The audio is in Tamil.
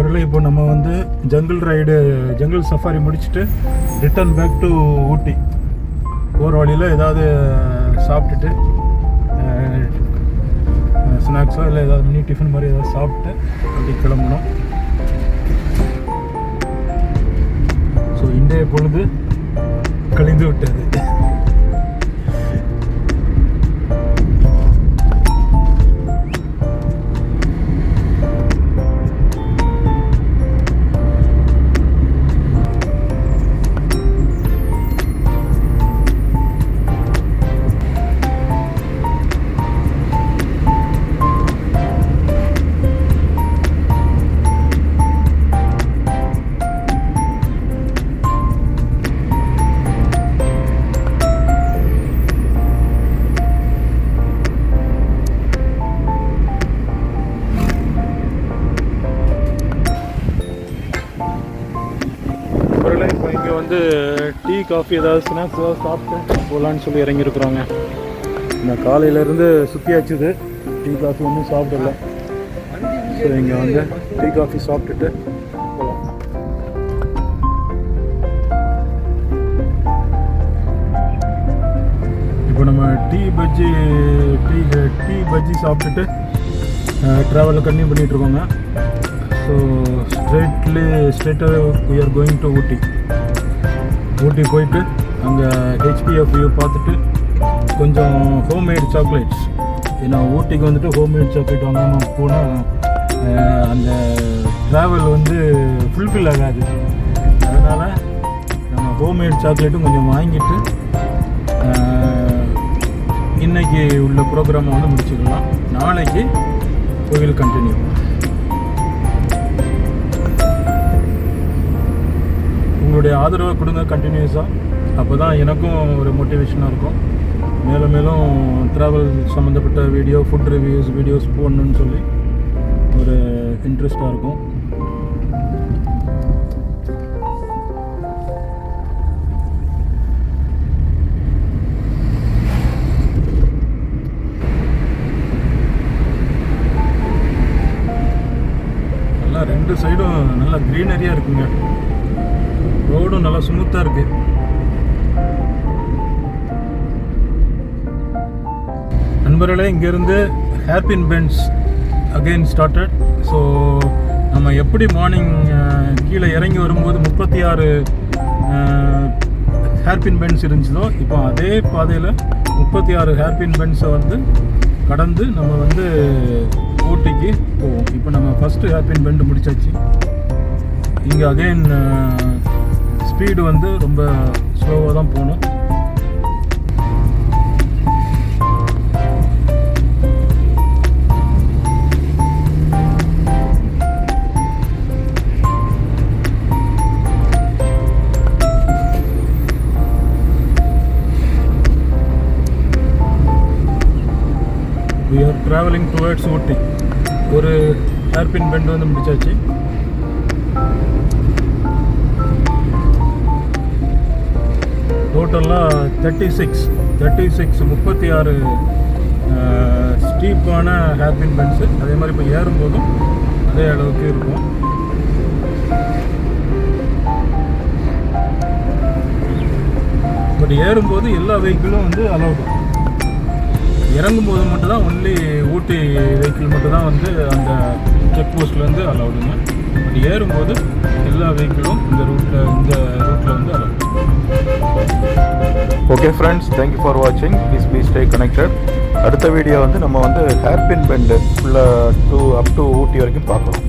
நண்பர்களே, இப்போ நம்ம வந்து ஜங்கிள் சஃபாரி முடிச்சுட்டு ரிட்டர்ன் பேக் டு ஊட்டி போகிற வழியில் ஏதாவது சாப்பிட்டுட்டு ஸ்நாக்ஸோ இல்லை ஏதாவது மினி டிஃபன் மாதிரி ஏதாவது சாப்பிட்டு அப்படி கிளம்பணும். ஸோ இன்றைய பொழுது கழிந்து விட்டது. இப்போ இங்கே வந்து டீ காஃபி ஏதாவது ஸ்நாக்ஸ் ஏதாவது சாப்பிட்டு போகலான்னு சொல்லி இறங்கியிருக்குறாங்க. இந்த காலையிலேருந்து சுற்றியாச்சுது, டீ காஃபி ஒன்றும் சாப்பிடல. ஸோ இங்கே வந்து டீ காஃபி சாப்பிட்டுட்டு போகலாம். இப்போ நம்ம டீ பஜ்ஜி சாப்பிட்டுட்டு ட்ராவலில் கன்டினியூ பண்ணிகிட்ருக்கோங்க. ஸோ ஸ்ட்ரெயிட்டாக we are going to ஊட்டி போயிட்டு அங்கே HPF வியூ பார்த்துட்டு கொஞ்சம் ஹோம்மேட் சாக்லேட்ஸ், ஏன்னா ஊட்டிக்கு வந்துட்டு ஹோம்மேட் சாக்லேட் வாங்காமல் போனால் அந்த ட்ராவல் வந்து ஃபுல்ஃபில் ஆகாது. அதனால் நம்ம ஹோம்மேட் சாக்லேட்டும் கொஞ்சம் வாங்கிட்டு இன்றைக்கி உள்ள ப்ரோக்ராமை வந்து முடிச்சுக்கலாம். நாளைக்கு கோவில் கண்டினியூ. உங்களுடைய ஆதரவை கொடுங்க கண்டினியூஸாக, அப்போ தான் எனக்கும் ஒரு மோட்டிவேஷனாக இருக்கும். மேலும் மேலும் ட்ராவல் சம்மந்தப்பட்ட ஃபுட் வீடியோஸ் போடணுன்னு சொல்லி ஒரு இன்ட்ரெஸ்டாக இருக்கும். நல்லா ரெண்டு சைடும் நல்லா க்ரீனரியாக இருக்குங்க. ரோடும் நல்லா ஸ்மூத்தாக இருக்குது. நண்பர்களே, இங்கேருந்து hairpin Benz again started. So நம்ம எப்படி மார்னிங் கீழே இறங்கி வரும்போது 36 ஹேர்பின் பென்ஸ் இருந்துச்சதோ, இப்போ அதே பாதையில் 36 ஹேர்பின் பென்ஸை வந்து கடந்து நம்ம வந்து ஊட்டிக்கு போவோம். இப்போ நம்ம ஃபஸ்ட்டு ஹேர்பின் பெண்டு முடிச்சாச்சு. இங்கே அகெயின் ஸ்பீடு வந்து ரொம்ப ஸ்லோவாக தான் போகணும். We are traveling towards ஊட்டி. ஒரு ஹேர்பின் பெண்டு வந்து முடிச்சாச்சு. டோட்டலாக 36 ஸ்டீப்பான ஹேர்பின் பென்ஸு. அதே மாதிரி இப்போ ஏறும்போதும் அதே அளவுக்கு இருக்கும். பட் ஏறும்போது எல்லா வெஹிக்கிளும் வந்து அலௌடு. இறங்கும்போது மட்டும்தான் ஒன்லி ஊட்டி வெஹிக்கிள் மட்டும்தான் வந்து அந்த செக் போஸ்ட்லேருந்து அலௌடுங்க. பட் ஏறும்போது எல்லா வெஹிக்கிளும் இந்த ரூட்டில் வந்து allowed. Okay friends, thank you for வாட்சிங். Please stay connected. அடுத்த வீடியோ வந்து நம்ம வந்து ஹேர்பின் பெண்டு ஃபுல்லாக அப் டு ஊட்டி வரைக்கும் பார்க்கலாம்.